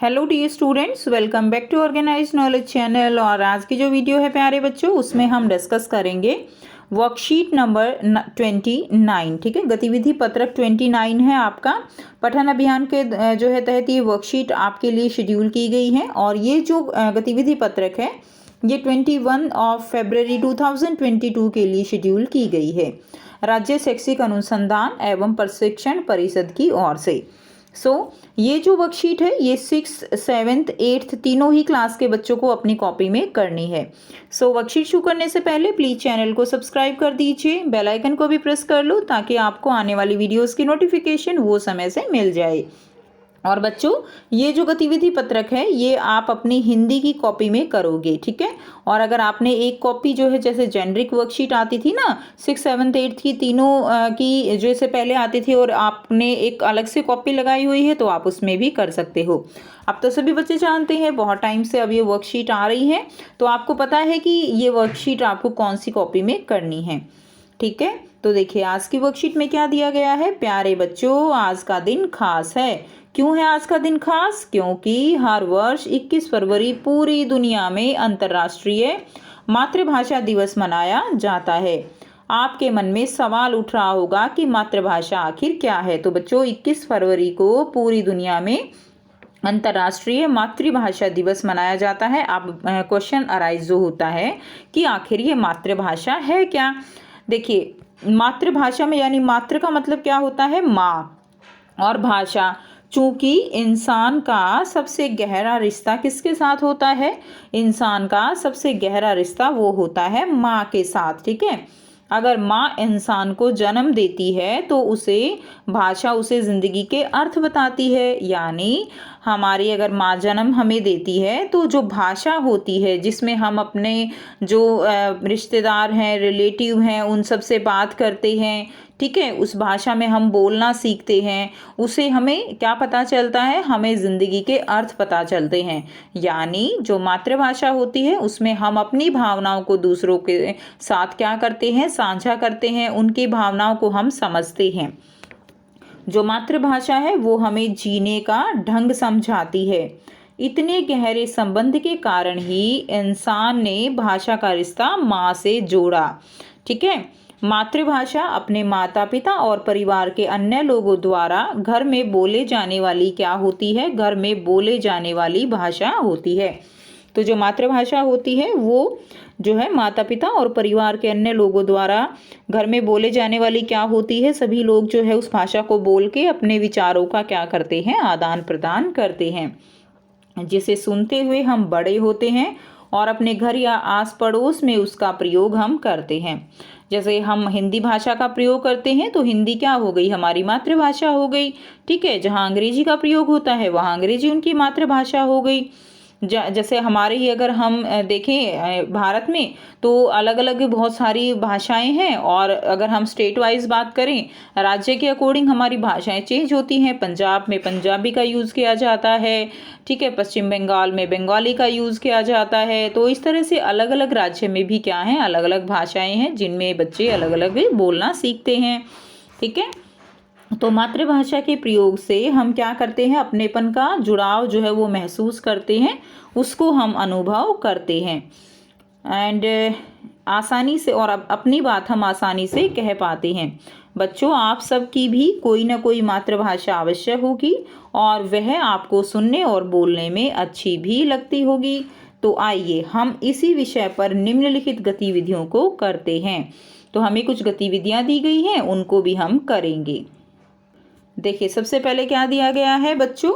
Hello dear students, welcome back to organize knowledge channel. और आज की जो वीडियो है प्यारे बच्चों, उसमें हम डिस्कस करेंगे वर्कशीट नंबर 29। ठीक है, गतिविधि पत्रक 29 है आपका। पठन अभियान के जो है तहत ये वर्कशीट आपके लिए शेड्यूल की गई है। और ये जो गतिविधि पत्रक है ये 21 फरवरी 2022 के लिए शेड्यूल की गई है राज्य शैक्षिक अनुसंधान एवं प्रशिक्षण परिषद की ओर से। ये जो वर्कशीट है ये 6th, 7th, 8th तीनों ही क्लास के बच्चों को अपनी कॉपी में करनी है। वर्कशीट शुरू करने से पहले प्लीज़ चैनल को सब्सक्राइब कर दीजिए, बेल आइकन को भी प्रेस कर लो ताकि आपको आने वाली वीडियोस की नोटिफिकेशन वो समय से मिल जाए। और बच्चों, ये जो गतिविधि पत्रक है ये आप अपनी हिंदी की कॉपी में करोगे, ठीक है। और अगर आपने एक कॉपी जो है, जैसे जेनरिक वर्कशीट आती थी ना 6th, 7th, 8th की तीनों की जो इससे पहले आती थी, और आपने एक अलग से कॉपी लगाई हुई है तो आप उसमें भी कर सकते हो। अब तो सभी बच्चे जानते हैं, बहुत टाइम से अब ये वर्कशीट आ रही है तो आपको पता है कि ये वर्कशीट आपको कौन सी कॉपी में करनी है, ठीक है। तो देखिए आज की वर्कशीट में क्या दिया गया है प्यारे बच्चों। आज का दिन खास है। क्यों है आज का दिन खास? क्योंकि हर वर्ष 21 फरवरी पूरी दुनिया में अंतर्राष्ट्रीय मातृभाषा दिवस मनाया जाता है। आपके मन में सवाल उठ रहा होगा कि मातृभाषा आखिर क्या है। तो बच्चों, 21 फरवरी को पूरी दुनिया में अंतर्राष्ट्रीय मातृभाषा दिवस मनाया जाता है। अब क्वेश्चन अराइज जो होता है कि आखिर ये मातृभाषा है क्या। देखिए, मातृभाषा में यानी मातृ का मतलब क्या होता है? माँ। और भाषा, चूंकि इंसान का सबसे गहरा रिश्ता किसके साथ होता है? इंसान का सबसे गहरा रिश्ता वो होता है माँ के साथ, ठीक है। अगर माँ इंसान को जन्म देती है तो उसे भाषा उसे ज़िंदगी के अर्थ बताती है। यानी हमारी अगर माँ जन्म हमें देती है तो जो भाषा होती है जिसमें हम अपने जो रिश्तेदार हैं, रिलेटिव हैं, उन सब से बात करते हैं, ठीक है, उस भाषा में हम बोलना सीखते हैं, उसे हमें क्या पता चलता है? हमें ज़िंदगी के अर्थ पता चलते हैं। यानी जो मातृभाषा होती है उसमें हम अपनी भावनाओं को दूसरों के साथ क्या करते हैं? साझा करते हैं, उनकी भावनाओं को हम समझते हैं। जो मातृभाषा है वो हमें जीने का ढंग समझाती है। इतने गहरे संबंध के कारण ही इंसान ने भाषा का रिश्ता माँ से जोड़ा, ठीक है। मातृभाषा अपने माता पिता और परिवार के अन्य लोगों द्वारा घर में बोले जाने वाली क्या होती है? घर में बोले जाने वाली भाषा होती है। तो जो मातृभाषा होती है वो जो है माता पिता और परिवार के अन्य लोगों द्वारा घर में बोले जाने वाली क्या होती है? सभी लोग जो है उस भाषा को बोल के अपने विचारों का क्या करते हैं? आदान प्रदान करते हैं, जिसे सुनते हुए हम बड़े होते हैं और अपने घर या आस पड़ोस में उसका प्रयोग हम करते हैं। जैसे हम हिंदी भाषा का प्रयोग करते हैं तो हिंदी क्या हो गई? हमारी मातृभाषा हो गई, ठीक है। जहाँ अंग्रेजी का प्रयोग होता है वहाँ अंग्रेजी उनकी मातृभाषा हो गई। जैसे हमारे ही अगर हम देखें भारत में तो अलग अलग बहुत सारी भाषाएं हैं, और अगर हम स्टेट वाइज बात करें, राज्य के अकॉर्डिंग हमारी भाषाएं चेंज होती हैं। पंजाब में पंजाबी का यूज़ किया जाता है, ठीक है। पश्चिम बंगाल में बंगाली का यूज़ किया जाता है। तो इस तरह से अलग अलग राज्य में भी क्या है? अलग अलग भाषाएं हैं जिनमें बच्चे अलग अलग बोलना सीखते हैं, ठीक है। तो मातृभाषा के प्रयोग से हम क्या करते हैं? अपनेपन का जुड़ाव जो है वो महसूस करते हैं, उसको हम अनुभव करते हैं। एंड आसानी से और अपनी बात हम आसानी से कह पाते हैं। बच्चों, आप सबकी भी कोई ना कोई मातृभाषा अवश्य होगी और वह आपको सुनने और बोलने में अच्छी भी लगती होगी। तो आइए हम इसी विषय पर निम्नलिखित गतिविधियों को करते हैं। तो हमें कुछ गतिविधियां दी गई हैं, उनको भी हम करेंगे। देखिए, सबसे पहले क्या दिया गया है बच्चों?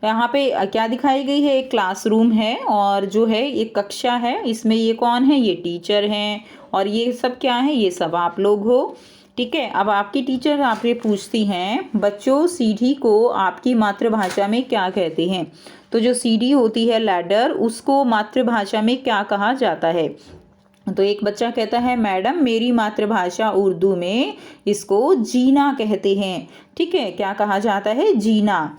यहाँ पे क्या दिखाई गई है? एक क्लासरूम है और जो है एक कक्षा है। इसमें ये कौन है? ये टीचर हैं। और ये सब क्या है? ये सब आप लोग हो, ठीक है। अब आपकी टीचर आपसे पूछती हैं, बच्चों सीढ़ी को आपकी मातृभाषा में क्या कहते हैं? तो जो सीढ़ी होती है, लैडर, उसको मातृभाषा में क्या कहा जाता है? तो एक बच्चा कहता है, मैडम मेरी मातृभाषा उर्दू में इसको जीना कहते हैं, ठीक है। क्या कहा जाता है? जीना।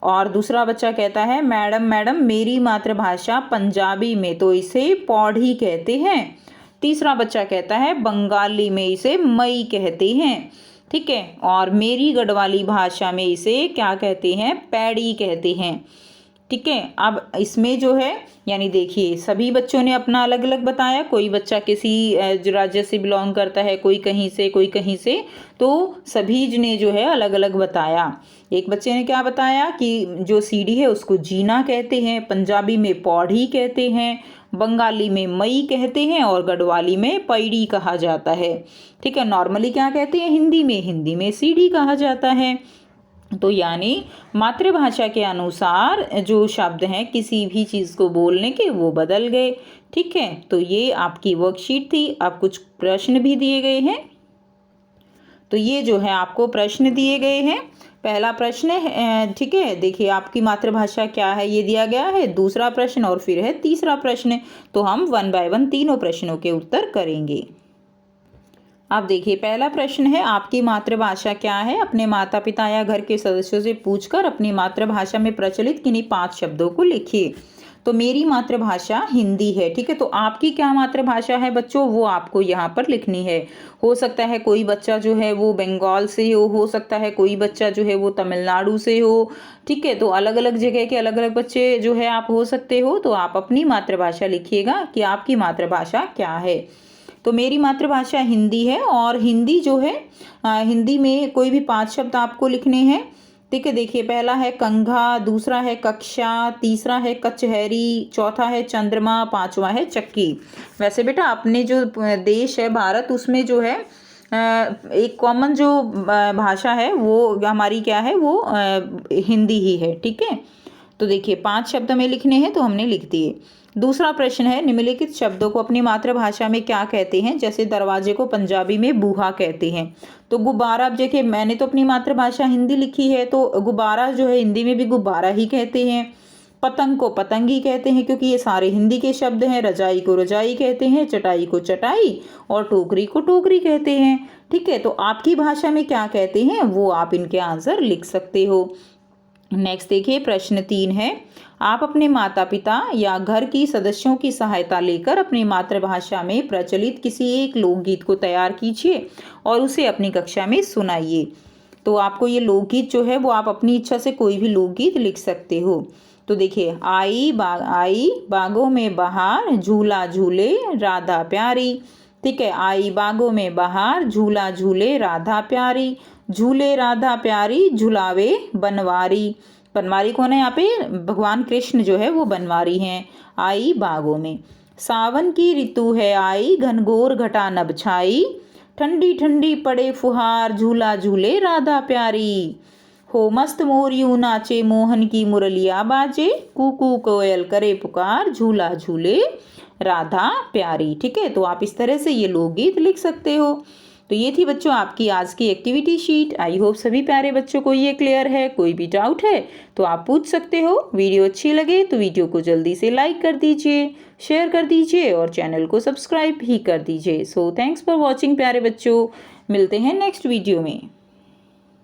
और दूसरा बच्चा कहता है, मैडम मेरी मातृभाषा पंजाबी में तो इसे पौड़ी कहते हैं। तीसरा बच्चा कहता है, बंगाली में इसे मई कहते हैं, ठीक है। और मेरी गढ़वाली भाषा में इसे क्या कहते हैं? पैड़ी कहते हैं। ठीक है। अब इसमें जो है यानी देखिए सभी बच्चों ने अपना अलग अलग बताया, कोई बच्चा किसी जो राज्य से बिलोंग करता है, कोई कहीं से कोई कहीं से, तो सभी ने जो है अलग अलग बताया। एक बच्चे ने क्या बताया कि जो सीढ़ी है उसको जीना कहते हैं, पंजाबी में पौड़ी कहते हैं, बंगाली में मई कहते हैं और गढ़वाली में पैड़ी कहा जाता है। ठीक है। नॉर्मली क्या कहते हैं हिंदी में सीढ़ी कहा जाता है। तो यानी मातृभाषा के अनुसार जो शब्द हैं किसी भी चीज़ को बोलने के वो बदल गए। ठीक है। तो ये आपकी वर्कशीट थी। अब कुछ प्रश्न भी दिए गए हैं, तो ये जो है आपको प्रश्न दिए गए हैं। पहला प्रश्न है, ठीक है, देखिए आपकी मातृभाषा क्या है ये दिया गया है, दूसरा प्रश्न और फिर है तीसरा प्रश्न। तो हम 1 बाय 1 तीनों प्रश्नों के उत्तर करेंगे। अब देखिए पहला प्रश्न है, आपकी मातृभाषा क्या है? अपने माता पिता या घर के सदस्यों से पूछकर अपनी मातृभाषा में प्रचलित किन्हीं 5 शब्दों को लिखिए। तो मेरी मातृभाषा हिंदी है। ठीक है। तो आपकी क्या मातृभाषा है बच्चों, वो आपको यहाँ पर लिखनी है। हो सकता है कोई बच्चा जो है वो बंगाल से हो सकता है कोई बच्चा जो है वो तमिलनाडु से हो। ठीक है। तो अलग अलग जगह के अलग अलग बच्चे जो है आप हो सकते हो। तो आप अपनी मातृभाषा लिखिएगा कि आपकी मातृभाषा क्या है। तो मेरी मातृभाषा हिंदी है और हिंदी जो है हिंदी में कोई भी 5 शब्द आपको लिखने हैं। ठीक है। देखिए पहला है कंघा, दूसरा है कक्षा, तीसरा है कचहरी, चौथा है चंद्रमा, पांचवा है चक्की। वैसे बेटा अपने जो देश है भारत उसमें जो है एक कॉमन जो भाषा है वो हमारी क्या है वो हिंदी ही है। ठीक है। तो देखिए 5 शब्द में लिखने हैं तो हमने लिख दिए। दूसरा प्रश्न है, निम्नलिखित शब्दों को अपनी मातृभाषा में क्या कहते हैं? जैसे दरवाजे को पंजाबी में बूहा कहते हैं। तो गुब्बारा, अब देखिए मैंने तो अपनी मातृभाषा हिंदी लिखी है तो गुब्बारा जो है हिंदी में भी गुब्बारा ही कहते हैं। पतंग को पतंग ही कहते हैं क्योंकि ये सारे हिंदी के शब्द हैं। रजाई को रजाई कहते हैं, चटाई को चटाई और टोकरी को टोकरी कहते हैं। ठीक है। तो आपकी भाषा में क्या कहते हैं वो आप इनके आंसर लिख सकते हो। नेक्स्ट देखिए प्रश्न 3 है, आप अपने माता पिता या घर की सदस्यों की सहायता लेकर अपनी मातृभाषा में प्रचलित किसी एक लोकगीत को तैयार कीजिए और उसे अपनी कक्षा में सुनाइए। तो आपको ये लोकगीत जो है वो आप अपनी इच्छा से कोई भी लोकगीत लिख सकते हो। तो देखिए आई बागों में बहार, झूला झूले राधा प्यारी। ठीक है। आई बागों में बहार, झूला झूले राधा प्यारी, झूले राधा प्यारी झुलावे बनवारी। बनवारी कौन है यहाँ पे? भगवान कृष्ण जो है वो बनवारी हैं। आई बागों में। सावन की ऋतु है आई, घनघोर घटा नभ छाई, ठंडी ठंडी पड़े फुहार, झूला झूले राधा प्यारी। हो मस्त मोर यूं नाचे, मोहन की मुरलिया बाजे, कूकू कोयल करे पुकार, झूला झूले राधा प्यारी। ठीक है। तो आप इस तरह से ये लोकगीत लिख सकते हो। तो ये थी बच्चों आपकी आज की एक्टिविटी शीट। आई होप सभी प्यारे बच्चों को ये क्लियर है। कोई भी डाउट है तो आप पूछ सकते हो। वीडियो अच्छी लगे तो वीडियो को जल्दी से लाइक कर दीजिए, शेयर कर दीजिए और चैनल को सब्सक्राइब भी कर दीजिए। सो थैंक्स फॉर वॉचिंग प्यारे बच्चों। मिलते हैं नेक्स्ट वीडियो में।